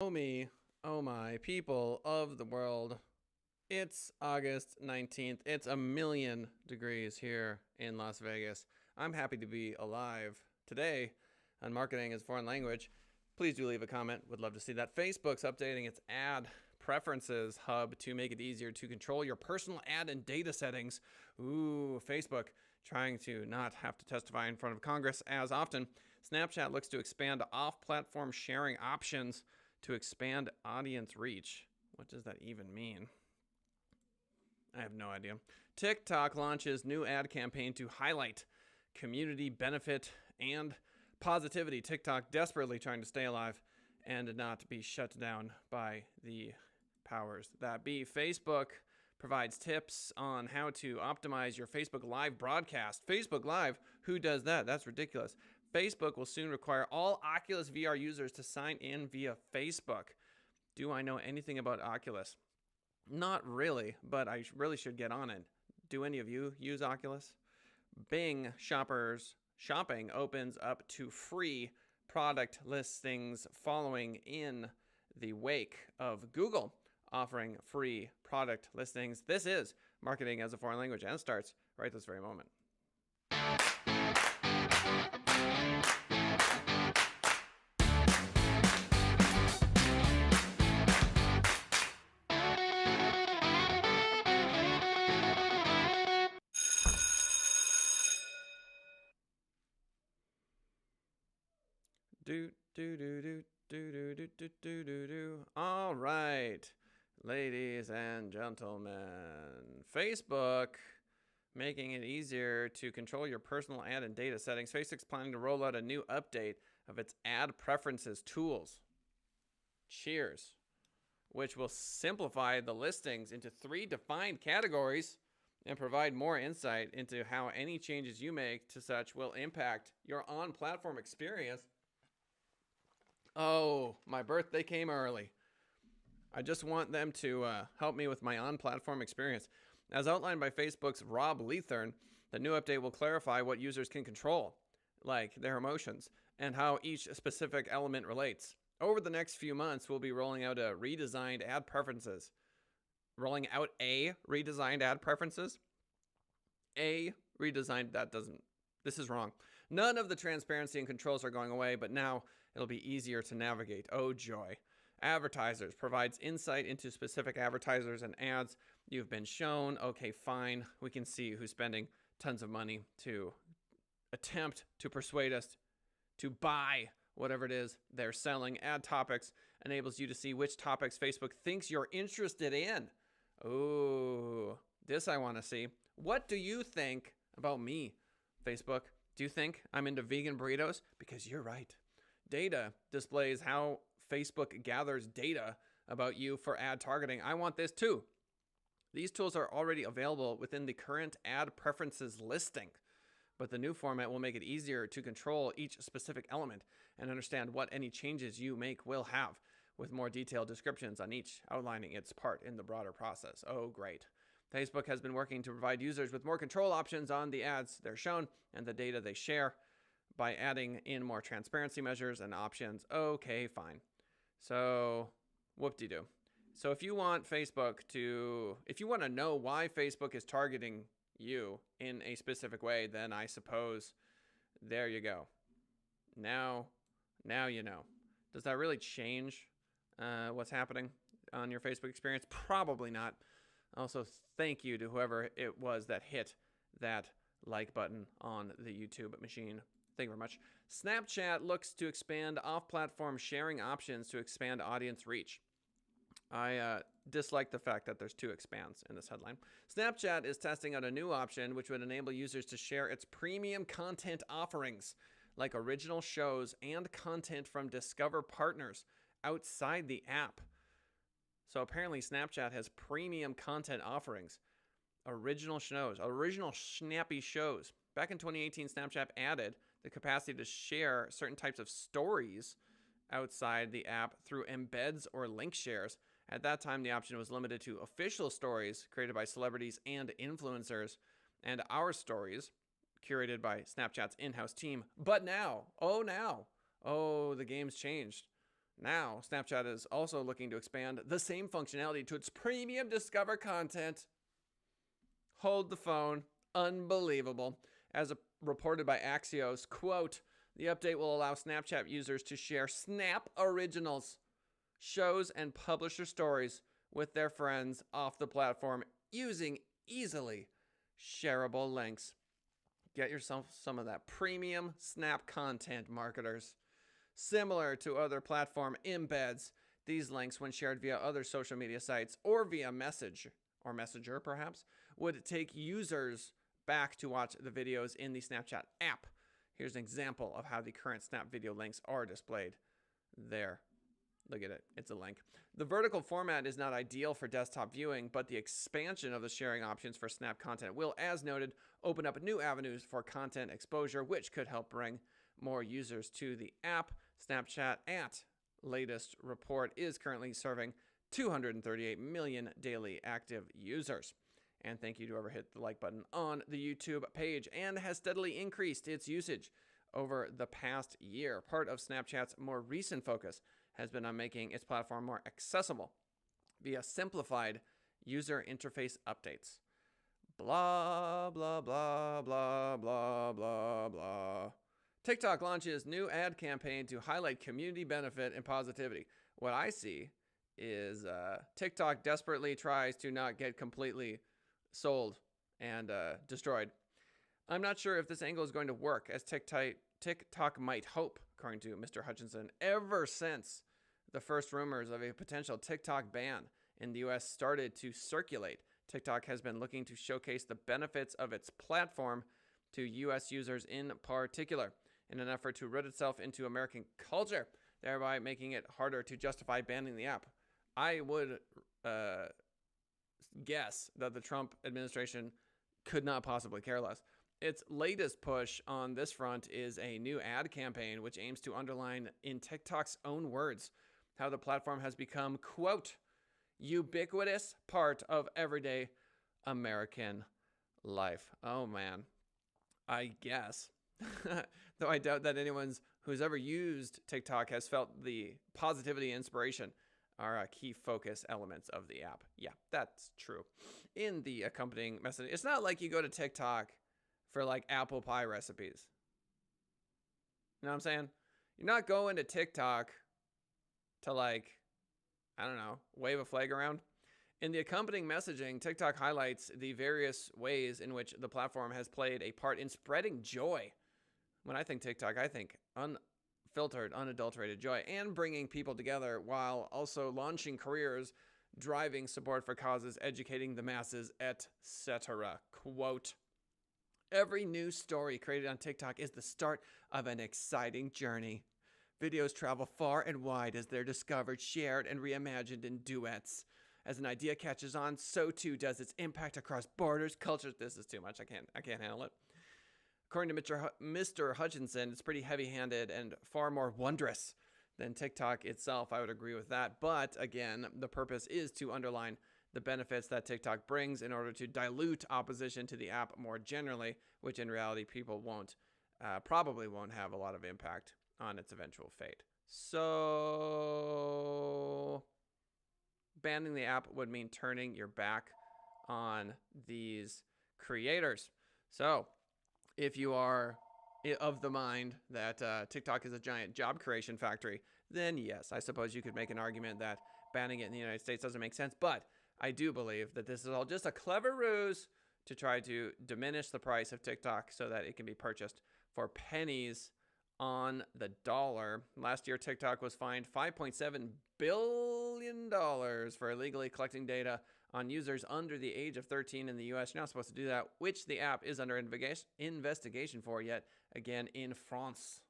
Oh me, oh my people of the world. It's August 19th. It's a million degrees here in Las Vegas. I'm happy to be alive today on Marketing as a Foreign Language. Please do leave a comment. Would love to see that. Facebook's updating its ad preferences hub to make it easier to control your personal ad and data settings. Ooh, Facebook trying to not have to testify in front of Congress as often. Snapchat looks to expand off-platform sharing options to expand audience reach. What does that even mean? I have no idea. TikTok launches new ad campaign to highlight community benefit and positivity. TikTok desperately trying to stay alive and not be shut down by the powers that be. Facebook provides tips on how to optimize your Facebook Live broadcast. Facebook Live? Who does that? That's ridiculous. Facebook will soon require all Oculus VR users to sign in via Facebook. Do I know anything about Oculus? Not really, but I really should get on it. Do any of you use Oculus? Bing shopping opens up to free product listings following in the wake of Google offering free product listings. This is Marketing as a Foreign Language, and it starts right this very moment. All right, ladies and gentlemen, Facebook making it easier to control your personal ad and data settings. Facebook's planning to roll out a new update of its ad preferences tools. Cheers. Which will simplify the listings into 3 defined categories and provide more insight into how any changes you make to such will impact your on-platform experience. Oh, my birthday came early. I just want them to help me with my on-platform experience. As outlined by Facebook's Rob Leathern, the new update will clarify what users can control, like their emotions, and how each specific element relates. Over the next few months, we'll be rolling out a redesigned ad preferences. Rolling out a redesigned ad preferences? A redesigned, this is wrong. None of the transparency and controls are going away, but now it'll be easier to navigate. Oh, joy. Advertisers provides insight into specific advertisers and ads you've been shown. Okay, fine. We can see who's spending tons of money to attempt to persuade us to buy whatever it is they're selling. Ad topics enables you to see which topics Facebook thinks you're interested in. Ooh, this I want to see. What do you think about me, Facebook? Do you think I'm into vegan burritos? Because you're right. Data displays how Facebook gathers data about you for ad targeting. I want this too. These tools are already available within the current ad preferences listing, but the new format will make it easier to control each specific element and understand what any changes you make will have, with more detailed descriptions on each outlining its part in the broader process. Oh, great. Facebook has been working to provide users with more control options on the ads they're shown and the data they share by adding in more transparency measures and options. Okay, fine. So, whoop-de-doo. So if you want if you want to know why Facebook is targeting you in a specific way, then I suppose there you go. Now you know. Does that really change what's happening on your Facebook experience? Probably not. Also, thank you to whoever it was that hit that like button on the YouTube machine. Thank you very much. Snapchat looks to expand off-platform sharing options to expand audience reach. I dislike the fact that there's 2 expands in this headline. Snapchat is testing out a new option which would enable users to share its premium content offerings, like original shows and content from Discover partners outside the app. So apparently Snapchat has premium content offerings, original shows, original snappy shows. Back in 2018, Snapchat added the capacity to share certain types of stories outside the app through embeds or link shares. At that time, the option was limited to official stories created by celebrities and influencers, and our stories curated by Snapchat's in-house team. But now, oh, the game's changed. Now, Snapchat is also looking to expand the same functionality to its premium Discover content. Hold the phone. Unbelievable. As reported by Axios, quote, the update will allow Snapchat users to share Snap Originals, shows, and publisher stories with their friends off the platform using easily shareable links. Get yourself some of that premium Snap content, marketers. Similar to other platform embeds, these links, when shared via other social media sites or via message or Messenger perhaps, would take users back to watch the videos in the Snapchat app. Here's an example of how the current Snap video links are displayed. There. Look at it. It's a link. The vertical format is not ideal for desktop viewing, but the expansion of the sharing options for Snap content will, as noted, open up new avenues for content exposure, which could help bring more users to the app. Snapchat, at latest report, is currently serving 238 million daily active users. And thank you to whoever hit the like button on the YouTube page and has steadily increased its usage over the past year. Part of Snapchat's more recent focus has been on making its platform more accessible via simplified user interface updates. Blah, blah, blah, blah, blah, blah, blah. TikTok launches new ad campaign to highlight community benefit and positivity. What I see is TikTok desperately tries to not get completely sold and destroyed. I'm not sure if this angle is going to work, as TikTok might hope, according to Mr. Hutchinson. Ever since the first rumors of a potential TikTok ban in the US started to circulate, TikTok has been looking to showcase the benefits of its platform to US users in particular, in an effort to root itself into American culture, thereby making it harder to justify banning the app. I would guess that the Trump administration could not possibly care less. Its latest push on this front is a new ad campaign which aims to underline, in TikTok's own words, how the platform has become, quote, ubiquitous part of everyday American life. Oh man, I guess. Though I doubt that anyone who's ever used TikTok has felt the positivity and inspiration are key focus elements of the app. Yeah, that's true. In the accompanying message, it's not like you go to TikTok for like apple pie recipes. You know what I'm saying? You're not going to TikTok to, like, I don't know, wave a flag around. In the accompanying messaging, TikTok highlights the various ways in which the platform has played a part in spreading joy. When I think TikTok, I think unfiltered, unadulterated joy, and bringing people together while also launching careers, driving support for causes, educating the masses, etc. Quote, every new story created on TikTok is the start of an exciting journey. Videos travel far and wide as they're discovered, shared, and reimagined in duets. As an idea catches on, so too does its impact across borders, cultures. This is too much. I can't handle it. According to Mr. Hutchinson, it's pretty heavy-handed and far more wondrous than TikTok itself. I would agree with that. But again, the purpose is to underline the benefits that TikTok brings in order to dilute opposition to the app more generally, which in reality people probably won't have a lot of impact on its eventual fate. So banning the app would mean turning your back on these creators. So if you are of the mind that TikTok is a giant job creation factory, then yes, I suppose you could make an argument that banning it in the United States doesn't make sense. But I do believe that this is all just a clever ruse to try to diminish the price of TikTok so that it can be purchased for pennies on the dollar. Last year, TikTok was fined $5.7 billion for illegally collecting data on users under the age of 13 in the US. You're not supposed to do that, which the app is under investigation for yet again in France.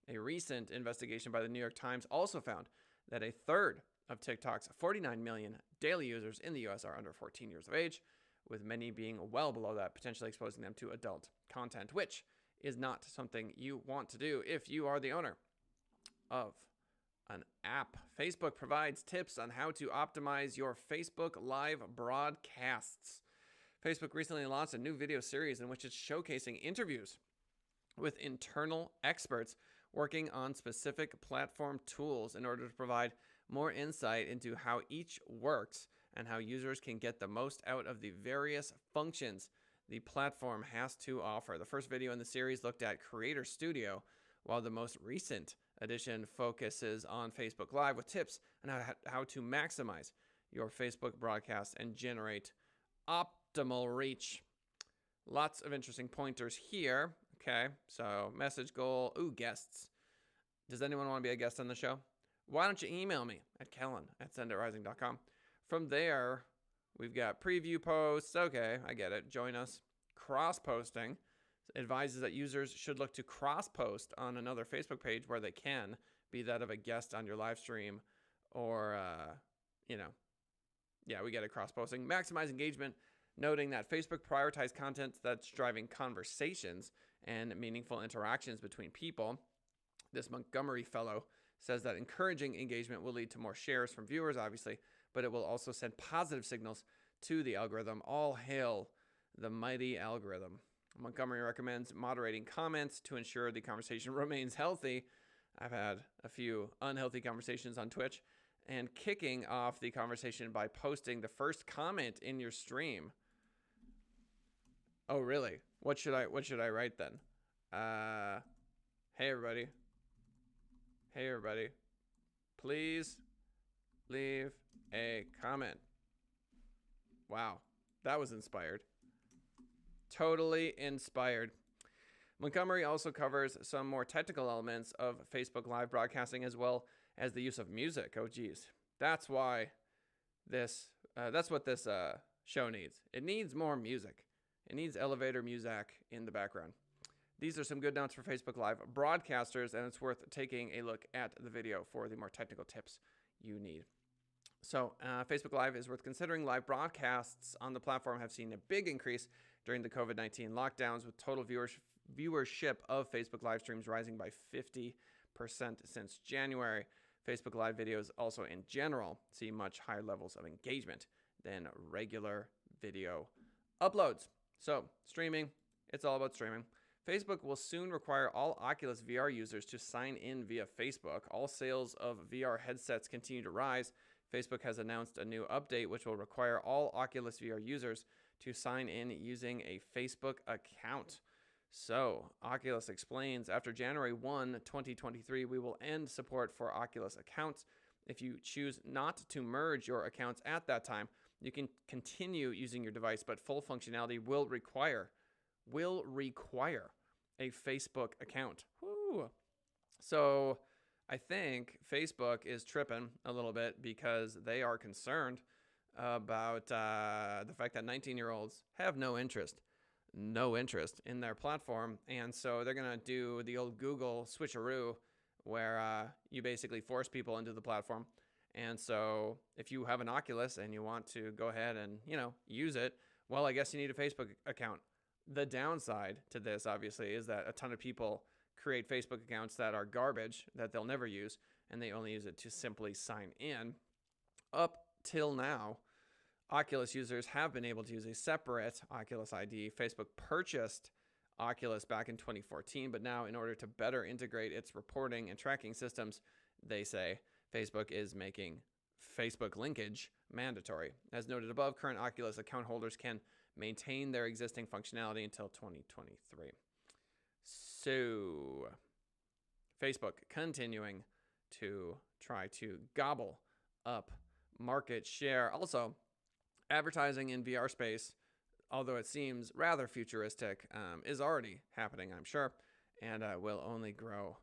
A recent investigation by the New York Times also found that a third of TikTok's 49 million daily users in the US are under 14 years of age, with many being well below that, potentially exposing them to adult content, which is not something you want to do if you are the owner of an app. Facebook provides tips on how to optimize your Facebook Live broadcasts. Facebook recently launched a new video series in which it's showcasing interviews with internal experts working on specific platform tools in order to provide more insight into how each works and how users can get the most out of the various functions the platform has to offer. The first video in the series looked at Creator Studio, while the most recent edition focuses on Facebook Live with tips on how to maximize your Facebook broadcast and generate optimal reach. Lots of interesting pointers here. Okay, so message goal. Ooh, guests. Does anyone want to be a guest on the show? Why don't you email me at kellen@senditrising.com. From there, we've got preview posts. Okay, I get it. Join us. Cross-posting advises that users should look to cross-post on another Facebook page where they can, be that of a guest on your live stream or, we get it, cross-posting. Maximize engagement, noting that Facebook prioritizes content that's driving conversations and meaningful interactions between people. This Montgomery fellow says that encouraging engagement will lead to more shares from viewers, obviously, but it will also send positive signals to the algorithm. All hail the mighty algorithm. Montgomery recommends moderating comments to ensure the conversation remains healthy. I've had a few unhealthy conversations on Twitch, and kicking off the conversation by posting the first comment in your stream. Oh, really? What should I write then? Hey everybody. Please leave a comment. Wow, that was inspired. Totally inspired. Montgomery also covers some more technical elements of Facebook Live broadcasting as well as the use of music. Oh, geez. That's what this show needs. It needs more music. It needs elevator music in the background. These are some good notes for Facebook Live broadcasters, and it's worth taking a look at the video for the more technical tips you need. So Facebook Live is worth considering. Live broadcasts on the platform have seen a big increase during the COVID-19 lockdowns, with total viewership of Facebook live streams rising by 50% since January. Facebook Live videos also in general see much higher levels of engagement than regular video uploads. So streaming, it's all about streaming. Facebook will soon require all Oculus VR users to sign in via Facebook. All sales of VR headsets continue to rise. Facebook has announced a new update which will require all Oculus VR users to sign in using a Facebook account. So, Oculus explains, after January 1, 2023, we will end support for Oculus accounts. If you choose not to merge your accounts at that time, you can continue using your device, but full functionality will require a Facebook account. Woo. So, I think Facebook is tripping a little bit because they are concerned about the fact that 19-year-olds have no interest in their platform. And so they're going to do the old Google switcheroo where you basically force people into the platform. And so if you have an Oculus and you want to go ahead and, use it, well, I guess you need a Facebook account. The downside to this, obviously, is that a ton of people create Facebook accounts that are garbage that they'll never use, and they only use it to simply sign in. Up till now, Oculus users have been able to use a separate Oculus ID. Facebook purchased Oculus back in 2014, but now in order to better integrate its reporting and tracking systems, they say Facebook is making Facebook linkage mandatory. As noted above, current Oculus account holders can maintain their existing functionality until 2023. So, Facebook continuing to try to gobble up market share. Also, advertising in VR space, although it seems rather futuristic, is already happening, I'm sure, and will only grow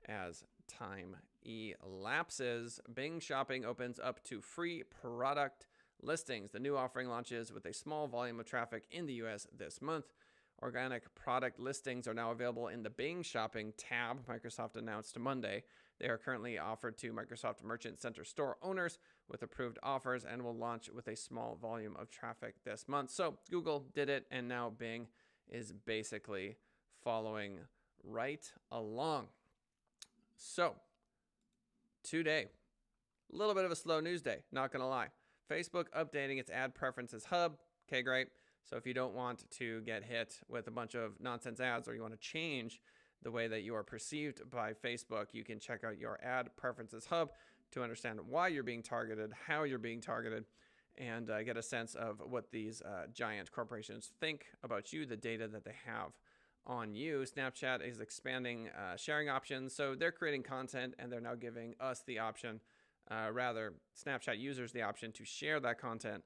as time elapses. Bing Shopping opens up to free product listings. The new offering launches with a small volume of traffic in the US this month. Organic product listings are now available in the Bing Shopping tab, Microsoft announced Monday. They are currently offered to Microsoft Merchant Center store owners with approved offers and will launch with a small volume of traffic this month. So Google did it, and now Bing is basically following right along. So today, a little bit of a slow news day, not going to lie. Facebook updating its ad preferences hub. Okay, great. So if you don't want to get hit with a bunch of nonsense ads, or you want to change the way that you are perceived by Facebook. You can check out your ad preferences hub to understand why you're being targeted, how you're being targeted, and get a sense of what these giant corporations think about you, the data that they have on you. Snapchat is expanding sharing options. So they're creating content and they're now giving us the option, Snapchat users the option to share that content,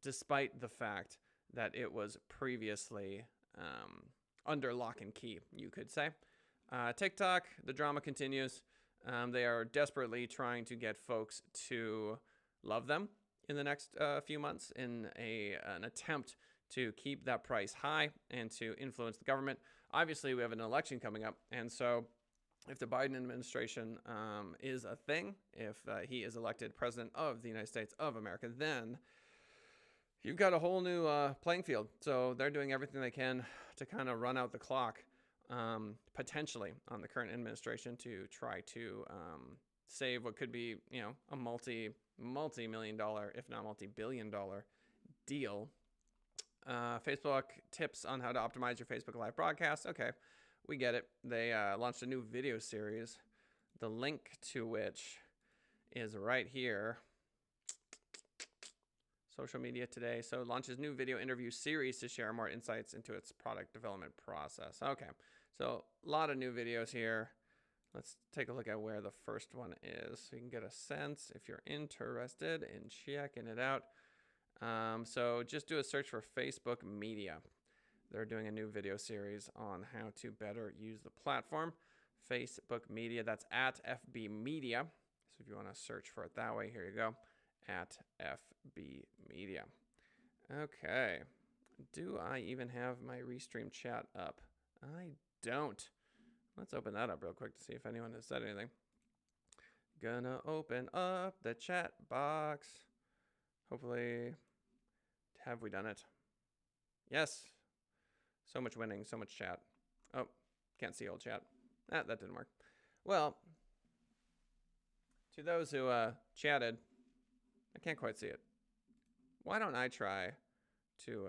despite the fact that it was previously under lock and key, you could say. TikTok, the drama continues. They are desperately trying to get folks to love them in the next few months in an attempt to keep that price high and to influence the government. Obviously, we have an election coming up, and so if the Biden administration is a thing, if he is elected president of the United States of America, then you've got a whole new playing field. So they're doing everything they can to kind of run out the clock, potentially, on the current administration to try to save what could be, a multi-million dollar, if not multi-billion dollar deal. Facebook tips on how to optimize your Facebook Live broadcast. Okay, we get it. They launched a new video series, the link to which is right here. Social media today. So it launches new video interview series to share more insights into its product development process. Okay, so a lot of new videos here. Let's take a look at where the first one is so you can get a sense if you're interested in checking it out. So just do a search for Facebook Media. They're doing a new video series on how to better use the platform. Facebook Media, that's at FB Media. So if you want to search for it that way, here you go, at FB Media. Okay. Do I even have my Restream chat up? I don't. Let's open that up real quick to see if anyone has said anything. Gonna open up the chat box. Hopefully, have we done it? Yes. So much winning, so much chat. Oh, can't see old chat. That didn't work. Well, to those who chatted, I can't quite see it. Why don't I try to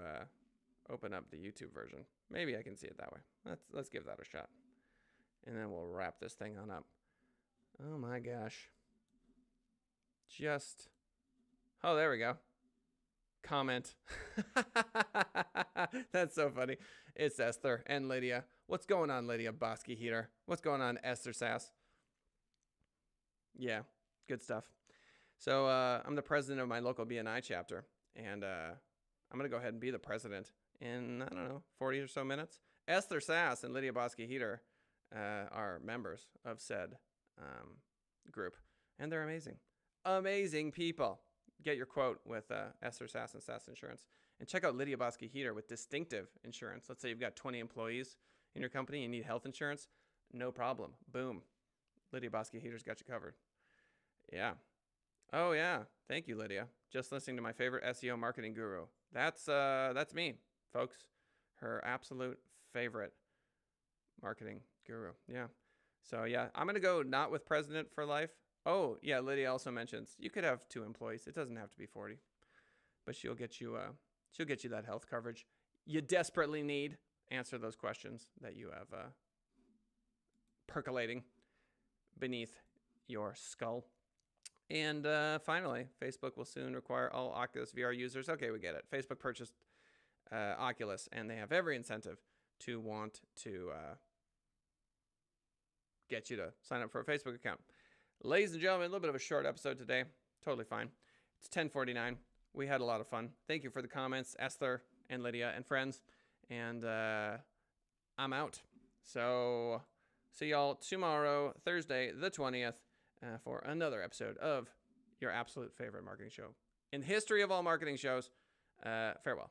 open up the YouTube version? Maybe I can see it that way. Let's give that a shot. And then we'll wrap this thing on up. Oh my gosh. Oh, there we go. Comment. That's so funny. It's Esther and Lydia. What's going on, Lydia Bosky Heater? What's going on, Esther Sass? Yeah, good stuff. So I'm the president of my local BNI chapter, and I'm going to go ahead and be the president in, 40 or so minutes. Esther Sass and Lydia Bosky Heater are members of said group, and they're amazing. Amazing people. Get your quote with Esther Sass and Sass Insurance. And check out Lydia Bosky Heater with Distinctive Insurance. Let's say you've got 20 employees in your company and you need health insurance. No problem. Boom. Lydia Bosky Heater's got you covered. Yeah. Oh, yeah. Thank you, Lydia. Just listening to my favorite SEO marketing guru. That's me, folks. Her absolute favorite marketing guru. Yeah. So, yeah, I'm going to go not with president for life. Oh, yeah, Lydia also mentions you could have 2 employees. It doesn't have to be 40. But she'll get you that health coverage you desperately need. Answer those questions that you have percolating beneath your skull. And finally, Facebook will soon require all Oculus VR users. Okay, we get it. Facebook purchased Oculus, and they have every incentive to want to get you to sign up for a Facebook account. Ladies and gentlemen, a little bit of a short episode today. Totally fine. It's 10:49. We had a lot of fun. Thank you for the comments, Esther and Lydia and friends. And I'm out. So see y'all tomorrow, Thursday, the 20th, for another episode of your absolute favorite marketing show in the history of all marketing shows. Farewell.